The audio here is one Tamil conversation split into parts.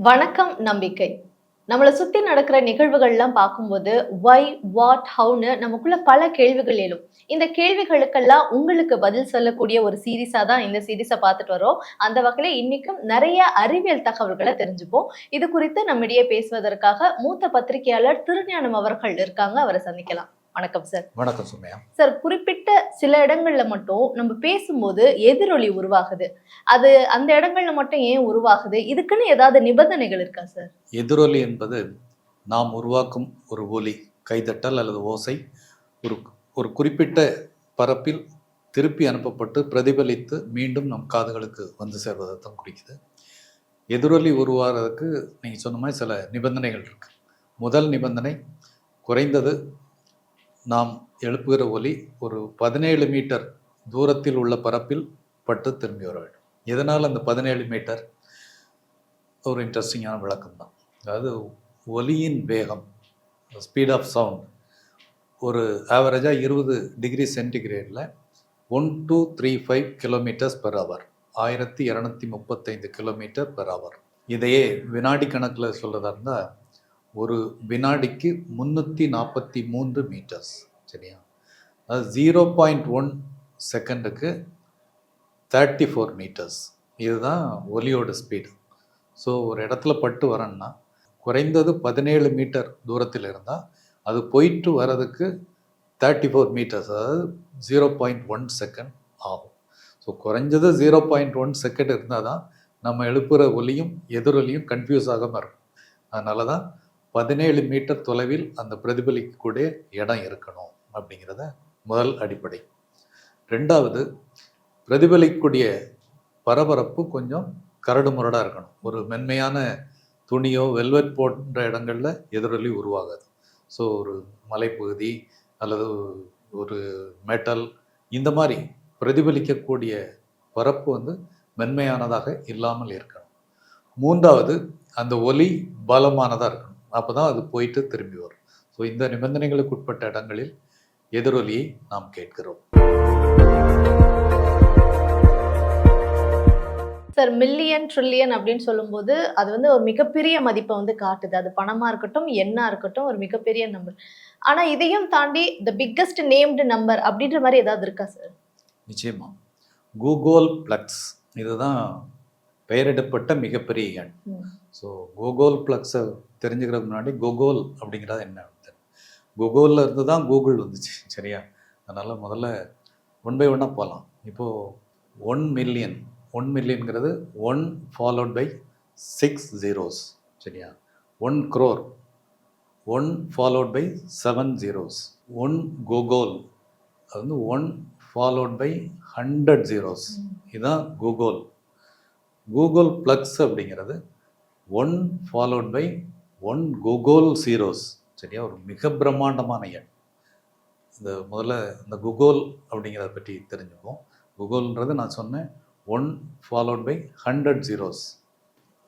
வணக்கம் நம்பிக்கை. நம்மள சுத்தி நடக்கிற நிகழ்வுகள்லாம் பார்க்கும்போது, வை, வாட், ஹவுன்னு நமக்குள்ள பல கேள்விகள் எழும். இந்த கேள்விகளுக்கெல்லாம் உங்களுக்கு பதில் சொல்லக்கூடிய ஒரு சீரிஸா தான் இந்த சீரிஸ பார்த்துட்டு வரோம். அந்த வகையில இன்னைக்கும் நெறைய அறிவியல் தகவல்கள தெரிஞ்சுப்போம். இது குறித்து நம்மிடையே பேசுவதற்காக மூத்த பத்திரிகையாளர் திருஞானம் அவர்கள் இருக்காங்க. அவர சந்திக்கலாம். வணக்கம் சார். வணக்கம் சுமையா. சார், குறிப்பிட்ட சில இடங்கள்ல மட்டும் நம்ம பேசும்போது எதிரொலி உருவாகுது. அது அந்த இடங்கள்ல மட்டும் ஏன் உருவாகுது? இதுக்குன்னு ஏதாவது நிபந்தனைகள் இருக்கா சார்? எதிரொலி என்பது நாம் உருவாக்கும் ஒரு ஒலி, கைதட்டல் அல்லது ஓசை ஒரு ஒரு குறிப்பிட்ட பரப்பில் திருப்பி அனுப்பப்பட்டு பிரதிபலித்து மீண்டும் நம் காதுகளுக்கு வந்து சேர்வதை தான் குறிக்குது. எதிரொலி உருவாகிறதுக்கு நீங்கள் சொன்ன மாதிரி சில நிபந்தனைகள் இருக்கு. முதல் நிபந்தனை, குறைந்தது நாம் எழுப்புகிற ஒலி ஒரு 17 மீட்டர் தூரத்தில் உள்ள பரப்பில் பட்டு திரும்பி வர வேண்டும். எதனால் அந்த 17 மீட்டர்? ஒரு இன்ட்ரெஸ்டிங்கான விளக்கம் தான். அதாவது ஒலியின் வேகம், ஸ்பீட் ஆஃப் சவுண்ட், ஒரு ஆவரேஜாக 20 டிகிரி சென்டிகிரேடில் 1235 kilometres per hour, 1235 kilometre per hour. இதையே வினாடி கணக்கில் சொல்கிறதா இருந்தால் ஒரு வினாடிக்கு 343 மீட்டர்ஸ். சரியா? அது 0.1 செகண்டுக்கு 34 மீட்டர்ஸ். இதுதான் ஒலியோட ஸ்பீடு. ஸோ ஒரு இடத்துல பட்டு வரேன்னா குறைந்தது 17 மீட்டர் தூரத்தில் இருந்தால் அது போயிட்டு வர்றதுக்கு 34 மீட்டர்ஸ், அதாவது 0.1 செகண்ட் ஆகும். ஸோ குறைஞ்சது 0.1 செகண்ட் இருந்தால் தான் நம்ம எழுப்புகிற ஒலியும் எதிரொலியும் கன்ஃபியூஸ் ஆகாமல் இருக்கும். அதனால தான் 17 மீட்டர் தொலைவில் அந்த பிரதிபலிக்கக்கூடிய இடம் இருக்கணும் அப்படிங்கிறத முதல் அடிப்படை. ரெண்டாவது, பிரதிபலிக்கக்கூடிய பரபரப்பு கொஞ்சம் கரடு முரடாக இருக்கணும். ஒரு மென்மையான துணியோ வெல்வெட் போன்ற இடங்களில் எதிரொலி உருவாகாது. ஸோ ஒரு மலைப்பகுதி அல்லது ஒரு மெட்டல், இந்த மாதிரி பிரதிபலிக்கக்கூடிய பரப்பு வந்து மென்மையானதாக இல்லாமல் இருக்கணும். மூன்றாவது, அந்த ஒலி பலமானதாக இருக்கணும். அப்போ தான் அது போயிட்டு திரும்பி வரும். ஸோ இந்த நிபந்தனைகளுக்கு உட்பட்ட இடங்களில் எதிரொலியை நாம் கேட்கிறோம். சார், மில்லியன், ட்ரில்லியன் அப்படின்னு சொல்லும்போது அது வந்து ஒரு மிகப்பெரிய மதிப்பை வந்து காட்டுது. அது பணமா இருக்கட்டும், எண்ணா இருக்கட்டும், ஒரு மிகப்பெரிய நம்பர். ஆனா இதையும் தாண்டி தி பிக்கெஸ்ட் நேம்டு நம்பர் அப்படின்ற மாதிரி ஏதாவது இருக்கா சார்? நிச்சயமா. கூகுள் பிளக்ஸ் இதுதான் பெயரிடப்பட்ட மிகப்பெரிய எண். ஸோ கூகுள் பிளக்ஸை தெரிஞ்சுக்கிறதுக்கு முன்னாடி கூகுள் அப்படிங்கிறது என்ன? கூகுளில் இருந்து தான் கூகுள் வந்துச்சு. சரியா? அதனால் முதல்ல ஒன் பை ஒன்னாக போகலாம். இப்போது 1 மில்லியன், 1 மில்லியன்கிறது 1 ஃபாலோட் பை 6 zeros. சரியா? 1 crore, 1 followed by 7 zeros. 1 googol, அது வந்து 1 ஃபாலோட் பை 100 zeros. இதுதான் கூகுள். கூகுள் பிளக்ஸ் அப்படிங்கிறது 1 ஃபாலோட் பை 1 கூகுள் zeros. சரியா? ஒரு மிக பிரம்மாண்டமான எண். இந்த முதல்ல இந்த கூகுள் அப்படிங்கிறத பற்றி தெரிஞ்சுப்போம். கூகுள்ன்றது நான் சொன்னேன் 1 ஃபாலோட் பை 100 zeros.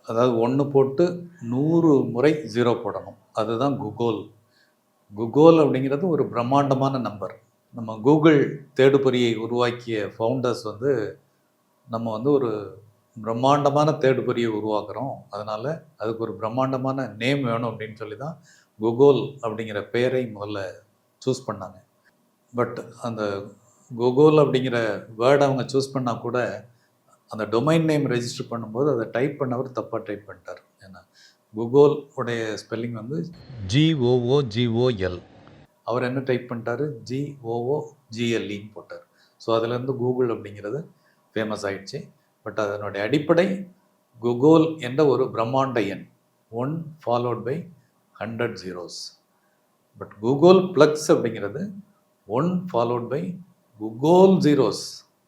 அதாவது 1 போட்டு 100 முறை 0 போடணும். அதுதான் கூகுள். கூகுள் அப்படிங்கிறது ஒரு பிரம்மாண்டமான நம்பர். நம்ம கூகுள் தேடுபொறியை உருவாக்கிய ஃபவுண்டர்ஸ் வந்து நம்ம வந்து ஒரு பிரம்மாண்டமான தேடுபொறியை உருவாக்குறோம், அதனால் அதுக்கு ஒரு பிரம்மாண்டமான நேம் வேணும் அப்படின்னு சொல்லி தான் கூகுள் அப்படிங்கிற பெயரை முதல்ல சூஸ் பண்ணாங்க. பட் அந்த கூகுள் அப்படிங்கிற வேர்டை அவங்க சூஸ் பண்ணால் கூட அந்த டொமைன் நேம் ரெஜிஸ்டர் பண்ணும்போது அதை டைப் பண்ணவர் தப்பாக டைப் பண்ணிட்டார். ஏன்னா கூகுள் உடைய ஸ்பெல்லிங் வந்து GOOGOL. அவர் என்ன டைப் பண்ணிட்டாரு? GOOGLEன்னு போட்டார். ஸோ அதுலேருந்து கூகுள் அப்படிங்கிறது ஃபேமஸ் ஆயிடுச்சு. பட் அதனுடைய அடிப்படை கூகுள் என்ற ஒரு பிரம்மாண்ட எண், 1 followed by 100 zeros. But googolplex அப்படிங்கிறது 1 ஃபாலோட் பை கூகுள் zeros.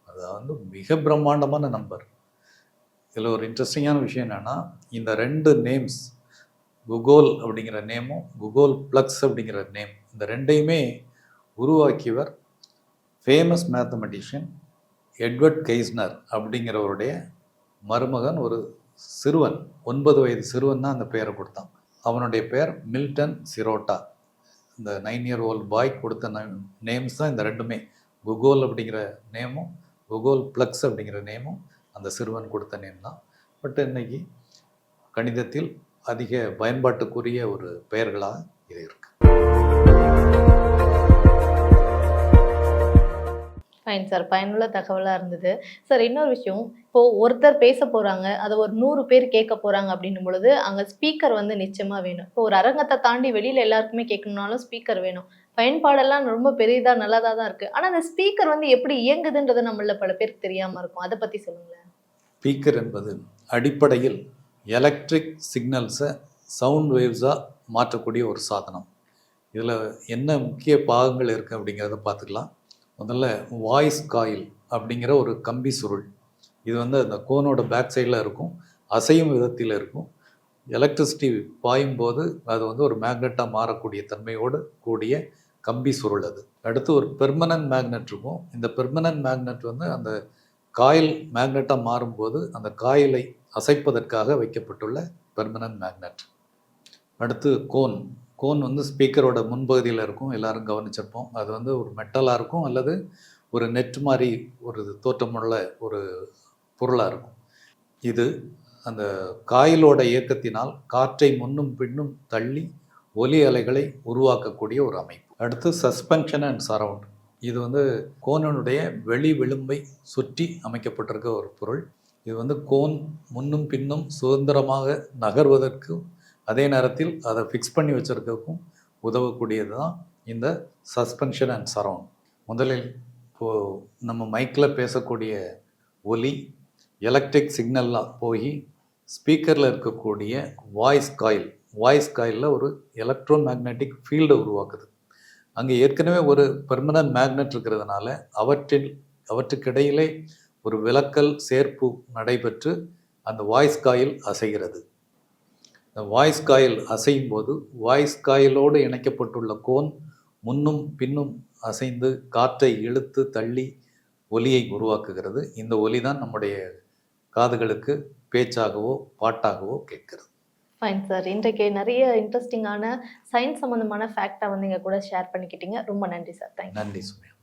அது வந்து மிக பிரம்மாண்டமான நம்பர். இதில் ஒரு இன்ட்ரெஸ்டிங்கான விஷயம் என்னென்னா, இந்த 2 நேம்ஸ், கூகுள் அப்படிங்கிற நேமும் கூகுள் பிளக்ஸ் அப்படிங்கிற நேம், இந்த ரெண்டையுமே உருவாக்கியவர் ஃபேமஸ் மேத்தமெட்டிஷியன் எட்வர்ட் கெய்ஸ்னர் அப்படிங்கிறவருடைய மருமகன். ஒரு சிறுவன், 9 வயது சிறுவன் தான் அந்த பெயரை கொடுத்தான். அவனுடைய பெயர் மில்டன் சிரோட்டா. இந்த 9 year old பாய் கொடுத்த நேம்ஸ் தான் இந்த ரெண்டுமே. கூகுள் அப்படிங்கிற நேமும் கூகுள் பிளக்ஸ் அப்படிங்கிற நேமும் அந்த சிறுவன் கொடுத்த நேம் தான். பட் இன்னைக்கு கணிதத்தில் அதிக பயன்பாட்டுக்குரிய ஒரு பெயர்களாக இது இருக்கு. ஃபைன் சார், பயனுள்ள தகவலாக இருந்தது. சார், இன்னொரு விஷயம், இப்போ ஒருத்தர் பேச போறாங்க, அதை ஒரு 100 பேர் கேட்க போறாங்க அப்படின்னும் பொழுது அங்கே ஸ்பீக்கர் வந்து நிச்சயமா வேணும். இப்போ ஒரு அரங்கத்தை தாண்டி வெளியில எல்லாருக்குமே கேட்கணும்னாலும் ஸ்பீக்கர் வேணும். பயன்பாடெல்லாம் ரொம்ப பெரிதா நல்லதா தான் இருக்கு. ஆனா அந்த ஸ்பீக்கர் வந்து எப்படி இயங்குதுன்றது நம்மள பல பேருக்கு தெரியாம இருக்கும். அதை பத்தி சொல்லுங்களேன். ஸ்பீக்கர் என்பது அடிப்படையில் எலக்ட்ரிக் சிக்னல்ஸை சவுண்ட் வேவ்ஸாக மாற்றக்கூடிய ஒரு சாதனம். இதில் என்ன முக்கிய பாகங்கள் இருக்குது அப்படிங்கிறத பார்த்துக்கலாம். முதல்ல வாய்ஸ் காயில் அப்படிங்கிற ஒரு கம்பி சுருள். இது வந்து அந்த கோனோட பேக் சைடில் இருக்கும், அசையும் விதத்தில் இருக்கும். எலக்ட்ரிசிட்டி பாயும் போது அது வந்து ஒரு மேக்னெட்டாக மாறக்கூடிய தன்மையோடு கூடிய கம்பி சுருள் அது. அடுத்து ஒரு பெர்மனன்ட் மேக்னெட் இருக்கும். இந்த பெர்மனன்ட் மேக்னெட் வந்து அந்த காயில் மேக்னெட்டாக மாறும்போது அந்த காயிலை அசைப்பதற்காக வைக்கப்பட்டுள்ள பெர்மனன்ட் மேக்னெட். அடுத்து கோன். கோன் வந்து ஸ்பீக்கரோட முன்பகுதியில் இருக்கும், எல்லாரும் கவனிச்சிருப்போம். அது வந்து ஒரு மெட்டலாக இருக்கும் அல்லது ஒரு நெட் மாதிரி ஒரு தோற்றமுள்ள ஒரு பொருளாக இருக்கும். இது அந்த காயிலோட இயக்கத்தினால் காற்றை முன்னும் பின்னும் தள்ளி ஒலி அலைகளை உருவாக்கக்கூடிய ஒரு அமைப்பு. அடுத்து சஸ்பென்ஷன் அண்ட் சரவுண்ட். இது வந்து கோனினுடைய வெளி விளிம்பை சுற்றி அமைக்கப்பட்டிருக்க ஒரு பொருள். இது வந்து கோன் முன்னும் பின்னும் சுதந்திரமாக நகர்வதற்கும் அதே நேரத்தில் அதை ஃபிக்ஸ் பண்ணி வச்சுருக்கிறதுக்கும் உதவக்கூடியது தான் இந்த சஸ்பென்ஷன் அண்ட் சரவுண்ட். முதலில் இப்போது நம்ம மைக்கில் பேசக்கூடிய ஒலி எலக்ட்ரிக் சிக்னல்லாம் போய் ஸ்பீக்கரில் இருக்கக்கூடிய வாய்ஸ் காயிலில் ஒரு எலக்ட்ரோ மேக்னெட்டிக் ஃபீல்டை உருவாக்குது. அங்கே ஏற்கனவே ஒரு பெர்மனன்ட் மேக்னெட் இருக்கிறதுனால அவற்றுக்கிடையிலே ஒரு விலக்கல் சேர்ப்பு நடைபெற்று அந்த வாய்ஸ் காயில் அசைகிறது. இந்த வாய்ஸ் காயில் அசையும் போது வாய்ஸ் காயிலோடு இணைக்கப்பட்டுள்ள கோன் முன்னும் பின்னும் அசைந்து காற்றை இழுத்து தள்ளி ஒலியை உருவாக்குகிறது. இந்த ஒலி தான் நம்முடைய காதுகளுக்கு பேச்சாகவோ பாட்டாகவோ கேட்கிறது. ஃபைன் சார், இன்றைக்கு நிறைய இன்ட்ரெஸ்டிங்கான சயின்ஸ் சம்மந்தமான ஃபேக்டை வந்து எங்கள் கூட ஷேர் பண்ணிக்கிட்டீங்க. ரொம்ப நன்றி சார். தேங்க்யூ. நன்றி சுமையா.